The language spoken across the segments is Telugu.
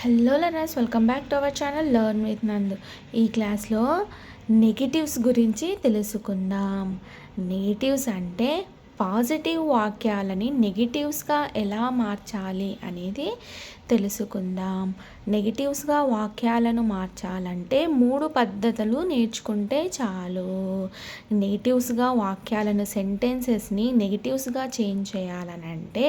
Hello learners, welcome back to our channel learn with నందు. ఈ క్లాస్లో నెగిటివ్స్ గురించి తెలుసుకుందాం. నెగిటివ్స్ అంటే పాజిటివ్ వాక్యాలని నెగిటివ్స్గా ఎలా మార్చాలి అనేది తెలుసుకుందాం. నెగిటివ్స్గా వాక్యాలను మార్చాలంటే 3 పద్ధతులు నేర్చుకుంటే చాలు. నెగిటివ్స్గా వాక్యాలను సెంటెన్సెస్ని నెగిటివ్స్గా చేంజ్ చేయాలనంటే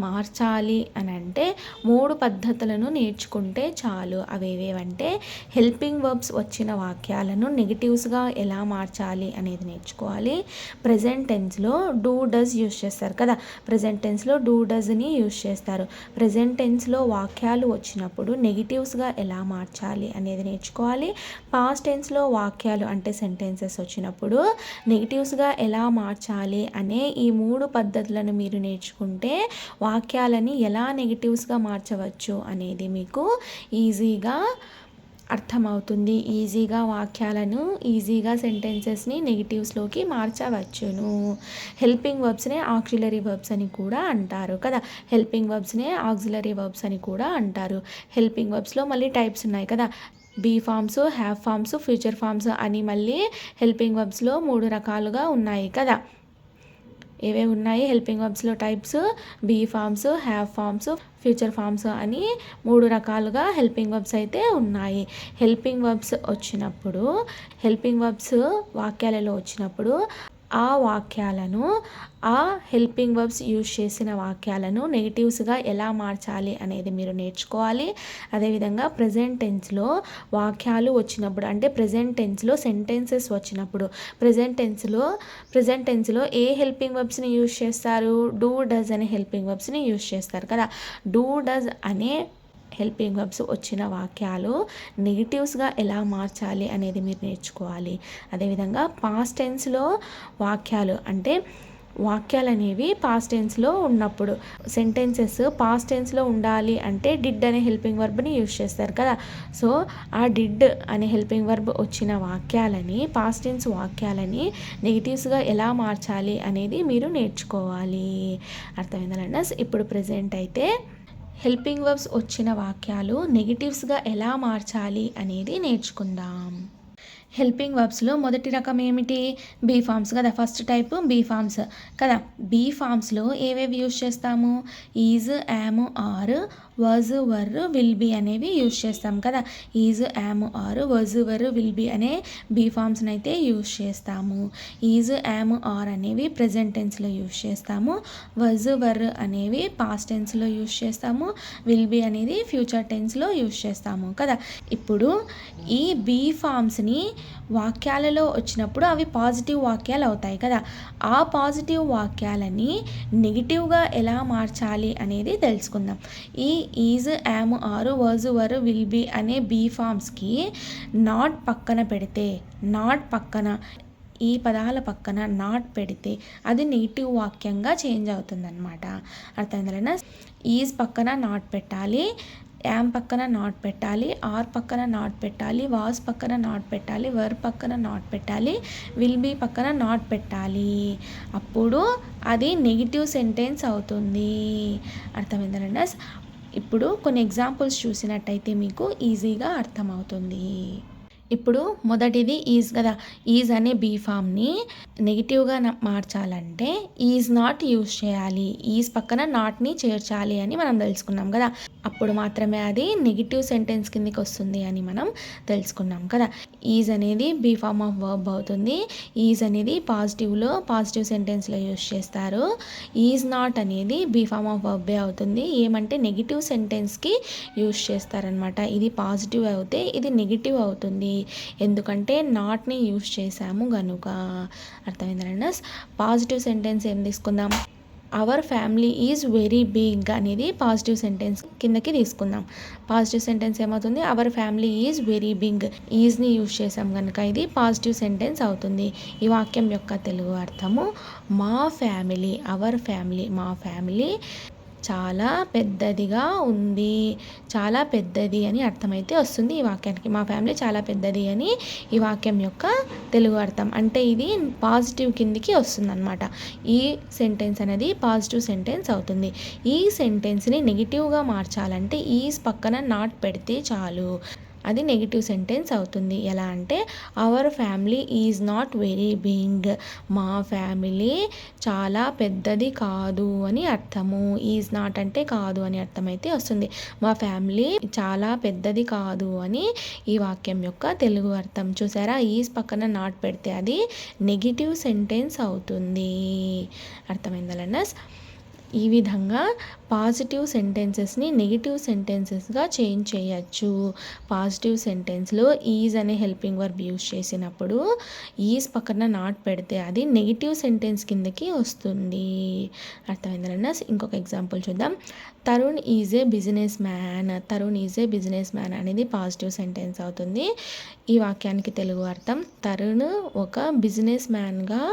మార్చాలి అని అంటే 3 పద్ధతులను నేర్చుకుంటే చాలు. అవేవేవంటే హెల్పింగ్ వర్బ్స్ వచ్చిన వాక్యాలను నెగిటివ్స్గా ఎలా మార్చాలి అనేది నేర్చుకోవాలి. ప్రెజెంట్ టెన్స్లో డూ డస్ యూజ్ చేస్తారు కదా, ప్రెజెంట్ టెన్స్లో డూ డస్ని యూజ్ చేస్తారు. ప్రెజెంట్ టెన్స్లో వాక్యాలు వచ్చినప్పుడు నెగిటివ్స్గా ఎలా మార్చాలి అనేది నేర్చుకోవాలి. పాస్ట్ టెన్స్లో వాక్యాలు అంటే సెంటెన్సెస్ వచ్చినప్పుడు నెగిటివ్స్గా ఎలా మార్చాలి అనే ఈ 3 పద్ధతులను మీరు నేర్చుకుంటే వాక్యాలని ఎలా నెగిటివ్స్గా మార్చవచ్చు అనేది మీకు ఈజీగా అర్థమవుతుంది. ఈజీగా వాక్యాలను ఈజీగా సెంటెన్సెస్ని నెగిటివ్స్లోకి మార్చవచ్చును. హెల్పింగ్ వర్బ్స్నే ఆక్సిలరీ వర్బ్స్ అని కూడా అంటారు కదా, హెల్పింగ్ వర్బ్స్నే ఆక్సిలరీ వర్బ్స్ అని కూడా అంటారు. హెల్పింగ్ వర్బ్స్లో మళ్ళీ టైప్స్ ఉన్నాయి కదా, be forms, have forms, future forms అని మళ్ళీ హెల్పింగ్ వర్బ్స్లో 3 రకాలుగా ఉన్నాయి కదా. ఏవే ఉన్నాయి హెల్పింగ్ వర్బ్స్లో types? Be forms, have forms, future forms అని 3 రకాలుగా హెల్పింగ్ వర్బ్స్ అయితే ఉన్నాయి. హెల్పింగ్ వర్బ్స్ వచ్చినప్పుడు, హెల్పింగ్ వర్బ్స్ వాక్యాలలో వచ్చినప్పుడు ఆ వాక్యాలను, ఆ హెల్పింగ్ వర్బ్స్ యూజ్ చేసిన వాక్యాలను నెగిటివ్స్గా ఎలా మార్చాలి అనేది మీరు నేర్చుకోవాలి. అదేవిధంగా ప్రెజెంట్ టెన్స్లో వాక్యాలు వచ్చినప్పుడు అంటే ప్రెజెంట్ టెన్స్లో సెంటెన్సెస్ వచ్చినప్పుడు ప్రెజెంట్ టెన్స్లో ఏ హెల్పింగ్ వర్బ్స్ని యూజ్ చేస్తారు? డూ డస్ అనే హెల్పింగ్ వర్బ్స్ని యూజ్ చేస్తారు కదా. డూ డస్ అనే హెల్పింగ్ వర్బ్స్ వచ్చిన వాక్యాలు నెగిటివ్స్గా ఎలా మార్చాలి అనేది మీరు నేర్చుకోవాలి. అదేవిధంగా పాస్ట్ టెన్స్లో వాక్యాలు అంటే వాక్యాలు అనేవి పాస్ట్ టెన్స్లో ఉన్నప్పుడు సెంటెన్సెస్ పాస్ట్ టెన్స్లో ఉండాలి అంటే డిడ్ అనే హెల్పింగ్ వర్బ్ని యూజ్ చేస్తారు కదా. సో ఆ డిడ్ అనే హెల్పింగ్ వర్బ్ వచ్చిన వాక్యాలని, పాస్ట్ టెన్స్ వాక్యాలని నెగిటివ్స్గా ఎలా మార్చాలి అనేది మీరు నేర్చుకోవాలి. అర్థమైందా? ఇప్పుడు ప్రెజెంట్ అయితే హెల్పింగ్ వర్బ్స్ వచ్చిన వాక్యాలు నెగిటివ్స్గా ఎలా మార్చాలి అనేది నేర్చుకుందాం. హెల్పింగ్ వర్బ్స్లో మొదటి రకం ఏమిటి? బీ ఫార్మ్స్ కదా, ఫస్ట్ టైప్ బీ ఫార్మ్స్ కదా. బీ ఫార్మ్స్లో ఏవేవి యూజ్ చేస్తాము? Is, am, are, was, were, will be అనేవి యూజ్ చేస్తాం కదా. Is, am, are, was, were, will be అనే బీ ఫార్మ్స్ని అయితే యూజ్ చేస్తాము. ఈజ్, యామ్, ఆర్ అనేవి ప్రెజెంట్ టెన్స్లో యూజ్ చేస్తాము. వాజ్, వర్ అనేవి పాస్ట్ టెన్స్లో యూజ్ చేస్తాము. విల్ బీ అనేది ఫ్యూచర్ టెన్స్లో యూజ్ చేస్తాము కదా. ఇప్పుడు ఈ బీ ఫార్మ్స్ని వాక్యాలలో వచ్చినప్పుడు అవి పాజిటివ్ వాక్యాలు అవుతాయి కదా. ఆ పాజిటివ్ వాక్యాలని నెగిటివ్గా ఎలా మార్చాలి అనేది తెలుసుకుందాం. ఈ is, am, are, was, were, will be అనే బీ ఫార్మ్స్కి నాట్ పక్కన పెడితే, నాట్ పక్కన ఈ పదాల పక్కన నాట్ పెడితే అది నెగిటివ్ వాక్యంగా చేంజ్ అవుతుందన్నమాట. అర్థమైందా? ఈజ్ పక్కన నాట్ పెట్టాలి, యామ్ పక్కన నాట్ పెట్టాలి, ఆర్ పక్కన నాట్ పెట్టాలి, వాస్ పక్కన నాట్ పెట్టాలి, వర్ పక్కన నాట్ పెట్టాలి, విల్ బీ పక్కన నాట్ పెట్టాలి. అప్పుడు అది నెగిటివ్ సెంటెన్స్ అవుతుంది. అర్థమైందా? ఇప్పుడు కొన్ని ఎగ్జాంపుల్స్ చూసినట్టయితే మీకు ఈజీగా అర్థమవుతుంది. ఇప్పుడు మొదటిది ఈజ్ కదా. ఈజ్ అనే బీ ఫామ్ని నెగిటివ్గా మార్చాలంటే ఈజ్ నాట్ యూజ్ చేయాలి, ఈజ్ పక్కన నాట్ని చేర్చాలి అని మనం తెలుసుకున్నాం కదా. అప్పుడు మాత్రమే అది నెగిటివ్ సెంటెన్స్ కిందకి వస్తుంది అని మనం తెలుసుకున్నాం కదా. ఈజ్ అనేది బీ ఫామ్ ఆఫ్ వర్బ్ అవుతుంది. ఈజ్ అనేది పాజిటివ్ సెంటెన్స్లో యూజ్ చేస్తారు. ఈజ్ నాట్ అనేది బీ ఫామ్ ఆఫ్ వర్బే అవుతుంది. ఏమంటే నెగిటివ్ సెంటెన్స్కి యూజ్ చేస్తారనమాట. ఇది పాజిటివ్ అయితే ఇది నెగిటివ్ అవుతుంది, ఎందుకంటే నాట్ని యూజ్ చేసాము గనుక. అర్థమైందా? పాజిటివ్ సెంటెన్స్ ఏం తీసుకుందాం? Our family is very big అనేది పాజిటివ్ సెంటెన్స్ కిందకి తీసుకుందాం. పాజిటివ్ సెంటెన్స్ ఏమవుతుంది? Our family is very big. ఈజ్ని యూజ్ చేసాం కనుక ఇది పాజిటివ్ సెంటెన్స్ అవుతుంది. ఈ వాక్యం యొక్క తెలుగు అర్థము మా ఫ్యామిలీ, అవర్ ఫ్యామిలీ, మా ఫ్యామిలీ చాలా పెద్దదిగా ఉంది, చాలా పెద్దది అని అర్థమైతే వస్తుంది ఈ వాక్యానికి. మా ఫ్యామిలీ చాలా పెద్దది అని ఈ వాక్యం యొక్క తెలుగు అర్థం. అంటే ఇది పాజిటివ్ కిందికి వస్తుందన్నమాట. ఈ సెంటెన్స్ అనేది పాజిటివ్ సెంటెన్స్ అవుతుంది. ఈ సెంటెన్స్ని నెగిటివ్గా మార్చాలంటే ఈజ్ పక్కన నాట్ పెడితే చాలు, అది నెగిటివ్ సెంటెన్స్ అవుతుంది. ఎలా అంటే our family is not very big, మా ఫ్యామిలీ చాలా పెద్దది కాదు అని అర్థము. ఈజ్ నాట్ అంటే కాదు అని అర్థమైతే వస్తుంది. మా ఫ్యామిలీ చాలా పెద్దది కాదు అని ఈ వాక్యం యొక్క తెలుగు అర్థం. చూసారా, ఈజ్ పక్కన నాట్ పెడితే అది నెగిటివ్ సెంటెన్స్ అవుతుంది. అర్థమైందా లెర్నర్స్? ఈ విధంగా పాజిటివ్ సెంటెన్సెస్ని నెగిటివ్ సెంటెన్సెస్గా చేంజ్ చేయొచ్చు. పాజిటివ్ సెంటెన్స్లో ఈజ్ అనే హెల్పింగ్ వర్బ్ యూజ్ చేసినప్పుడు ఈజ్ పక్కన నాట్ పెడితే అది నెగిటివ్ సెంటెన్స్ కిందకి వస్తుంది. అర్థమైందా లెర్నర్స్? ఇంకొక ఎగ్జాంపుల్ చూద్దాం. Tarun is a business man. Tarun is a business man అనేది పాజిటివ్ సెంటెన్స్ అవుతుంది. ఈ వాక్యానికి తెలుగు అర్థం తరుణ్ ఒక బిజినెస్ మ్యాన్గా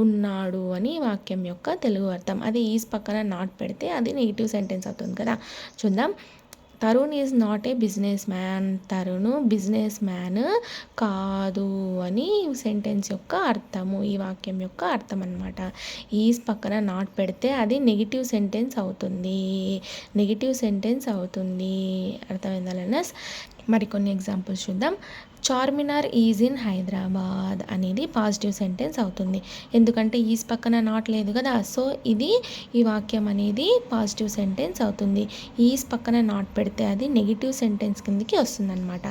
ఉన్నాడు అని వాక్యం యొక్క తెలుగు అర్థం. అది ఈజ్ పక్కన నాట్ పెడితే అది నెగిటివ్ సెంటెన్స్ అవుతుంది కదా. చూద్దాం. Tarun is not a business man. Tarun business man కాదు అని సెంటెన్స్ యొక్క అర్థము, ఈ వాక్యం యొక్క అర్థం అన్నమాట. ఈజ్ పక్కన నాట్ పెడితే అది నెగిటివ్ సెంటెన్స్ అవుతుంది, నెగిటివ్ సెంటెన్స్ అవుతుంది. అర్థమైందా లెర్నర్స్? మరికొన్ని ఎగ్జాంపుల్స్ చూద్దాం. చార్మినార్ ఈజ్ ఇన్ హైదరాబాద్ అనేది పాజిటివ్ సెంటెన్స్ అవుతుంది. ఎందుకంటే ఈజ్ పక్కన నాట్ లేదు కదా, సో ఇది ఈ వాక్యం అనేది పాజిటివ్ సెంటెన్స్ అవుతుంది. ఈజ్ పక్కన నాట్ పెడితే అది నెగిటివ్ సెంటెన్స్ కిందకి వస్తుందన్నమాట.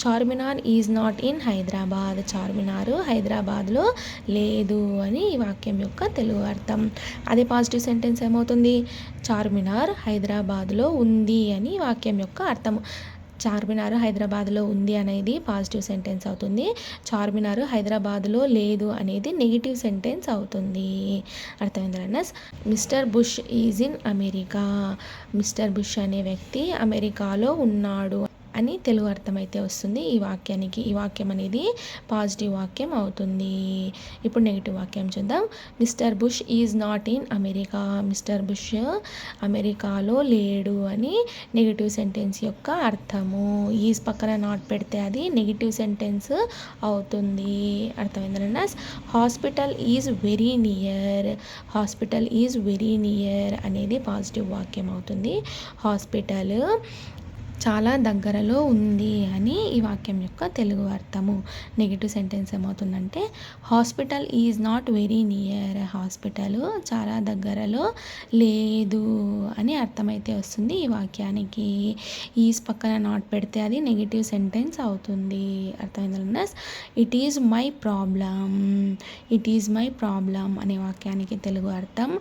Charminar is not in Hyderabad. Charminar హైదరాబాద్లో లేదు అని ఈ వాక్యం యొక్క తెలుగు అర్థం. అదే పాజిటివ్ సెంటెన్స్ ఏమవుతుంది? చార్మినార్ హైదరాబాద్లో ఉంది అని వాక్యం యొక్క అర్థం. చార్మినార్ హైదరాబాద్లో ఉంది అనేది పాజిటివ్ సెంటెన్స్ అవుతుంది. చార్మినార్ హైదరాబాద్లో లేదు అనేది నెగిటివ్ సెంటెన్స్ అవుతుంది. అర్థమైందా learners? Mister bush is in America. Mister bush అనే వ్యక్తి అమెరికాలో ఉన్నాడు అని తెలుగు అర్థమైతే వస్తుంది ఈ వాక్యానికి. ఈ వాక్యం అనేది పాజిటివ్ వాక్యం అవుతుంది. ఇప్పుడు నెగిటివ్ వాక్యం చూద్దాం. Mister bush is not in America. Mister bush అమెరికాలో లేడు అని నెగిటివ్ సెంటెన్స్ యొక్క అర్థము. ఈజ్ పక్కన నాట్ పెడితే అది నెగిటివ్ సెంటెన్స్ అవుతుంది. అర్థమైందా? Hospital is very near. Hospital is very near అనేది పాజిటివ్ వాక్యం అవుతుంది. హాస్పిటల్ చాలా దగ్గరలో ఉంది అని ఈ వాక్యం యొక్క తెలుగు అర్థము. నెగిటివ్ సెంటెన్స్ ఏమవుతుందంటే hospital is not very near. Hospital చాలా దగ్గరలో లేదు అని అర్థమైతే వస్తుంది ఈ వాక్యానికి. ఈజ్ పక్కన నాట్ పెడితే అది నెగిటివ్ సెంటెన్స్ అవుతుంది. అర్థమైందా? It is my problem. It is my problem అనే వాక్యానికి తెలుగు అర్థం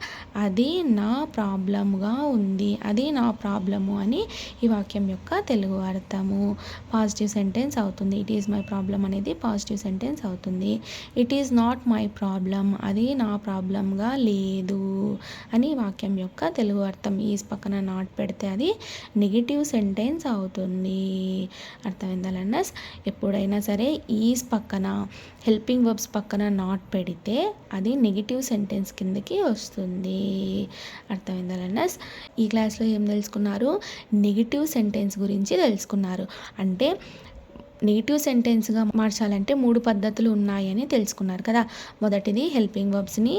అది నా ప్రాబ్లంగా ఉంది, అది నా ప్రాబ్లము అని ఈ వాక్యం యొక్క తెలుగు అర్థము. పాజిటివ్ సెంటెన్స్ అవుతుంది. ఇట్ ఈజ్ మై ప్రాబ్లం అనేది పాజిటివ్ సెంటెన్స్ అవుతుంది. It is not my problem, అది నా ప్రాబ్లంగా లేదు అని వాక్యం యొక్క తెలుగు అర్థం. ఈజ్ పక్కన నాట్ పెడితే అది నెగిటివ్ సెంటెన్స్ అవుతుంది. అర్థమైందా లెర్నర్స్? ఎప్పుడైనా సరే ఈజ్ పక్కన హెల్పింగ్ వర్బ్స్ పక్కన నాట్ పెడితే అది నెగిటివ్ సెంటెన్స్ కిందకి వస్తుంది. అర్థమైందా లెర్నర్స్? ఈ క్లాస్లో ఏం తెలుసుకున్నారు? నెగిటివ్ సెంటెన్స్ గురించి తెలుసుకున్నారు. అంటే నెగిటివ్ సెంటెన్స్గా మార్చాలంటే 3 పద్ధతులు ఉన్నాయని తెలుసుకున్నారు కదా. మొదటిది హెల్పింగ్ వర్బ్స్ని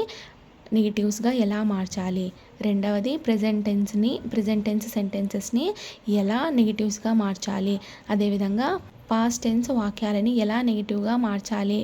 నెగిటివ్స్గా ఎలా మార్చాలి, రెండవది ప్రెజెంట్ టెన్స్ సెంటెన్సెస్ని ఎలా నెగిటివ్స్గా మార్చాలి, అదేవిధంగా పాస్ట్ టెన్స్ వాక్యాలని ఎలా నెగిటివ్గా మార్చాలి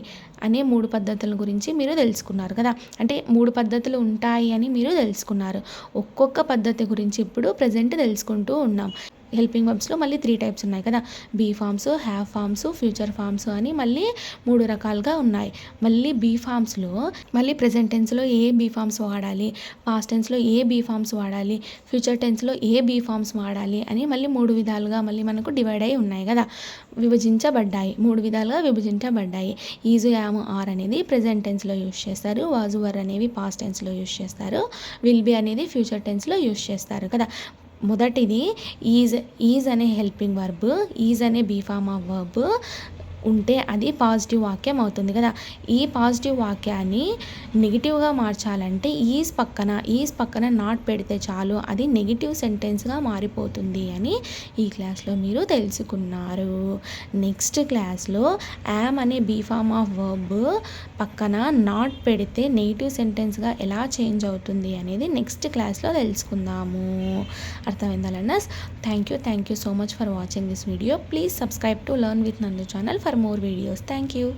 అనే 3 పద్ధతుల గురించి మీరు తెలుసుకున్నారు కదా. అంటే 3 పద్ధతులు ఉంటాయి అని మీరు తెలుసుకున్నారు. ఒక్కొక్క పద్ధతి గురించి ఇప్పుడు ప్రజెంట్ తెలుసుకుంటూ ఉన్నాం. హెల్పింగ్ వర్బ్స్లో మళ్ళీ 3 టైప్స్ ఉన్నాయి కదా. Be forms, have forms, future forms అని మళ్ళీ 3 రకాలుగా ఉన్నాయి. మళ్ళీ బీ ఫామ్స్లో మళ్ళీ ప్రెజెంట్ టెన్స్లో ఏ బీ ఫామ్స్ వాడాలి, పాస్ట్ టెన్స్లో ఏ బీ ఫామ్స్ వాడాలి, ఫ్యూచర్ టెన్స్లో ఏ బీ ఫామ్స్ వాడాలి అని మళ్ళీ 3 విధాలుగా మళ్ళీ మనకు డివైడ్ అయి ఉన్నాయి కదా. విభజించబడ్డాయి, 3 విధాలుగా విభజించబడ్డాయి. ఈజ్, యామ్, ఆర్ అనేది ప్రెజెంట్ టెన్స్లో యూజ్ చేస్తారు. వాజ్, వర్ అనేవి పాస్ట్ టెన్స్లో యూజ్ చేస్తారు. విల్ బి అనేది ఫ్యూచర్ టెన్స్లో యూజ్ చేస్తారు కదా. మొదటిది ఈజ్ అనే హెల్పింగ్ వర్బ్, ఈజ్ అనే బీ ఫామ్ ఆఫ్ వర్బ్ ఉంటే అది పాజిటివ్ వాక్యం అవుతుంది కదా. ఈ పాజిటివ్ వాక్యాన్ని నెగిటివ్గా మార్చాలంటే ఈజ్ పక్కన నాట్ పెడితే చాలు, అది నెగిటివ్ సెంటెన్స్గా మారిపోతుంది అని ఈ క్లాస్లో మీరు తెలుసుకున్నారు. నెక్స్ట్ క్లాస్లో యామ్ అనే బీ ఫార్మ్ ఆఫ్ వర్బ్ పక్కన నాట్ పెడితే నెగిటివ్ సెంటెన్స్గా ఎలా చేంజ్ అవుతుంది అనేది నెక్స్ట్ క్లాస్లో తెలుసుకుందాము. అర్థమైందా learners? Thank you so much for watching this video. Please subscribe to learn with Nandu channel for more videos. Thank you.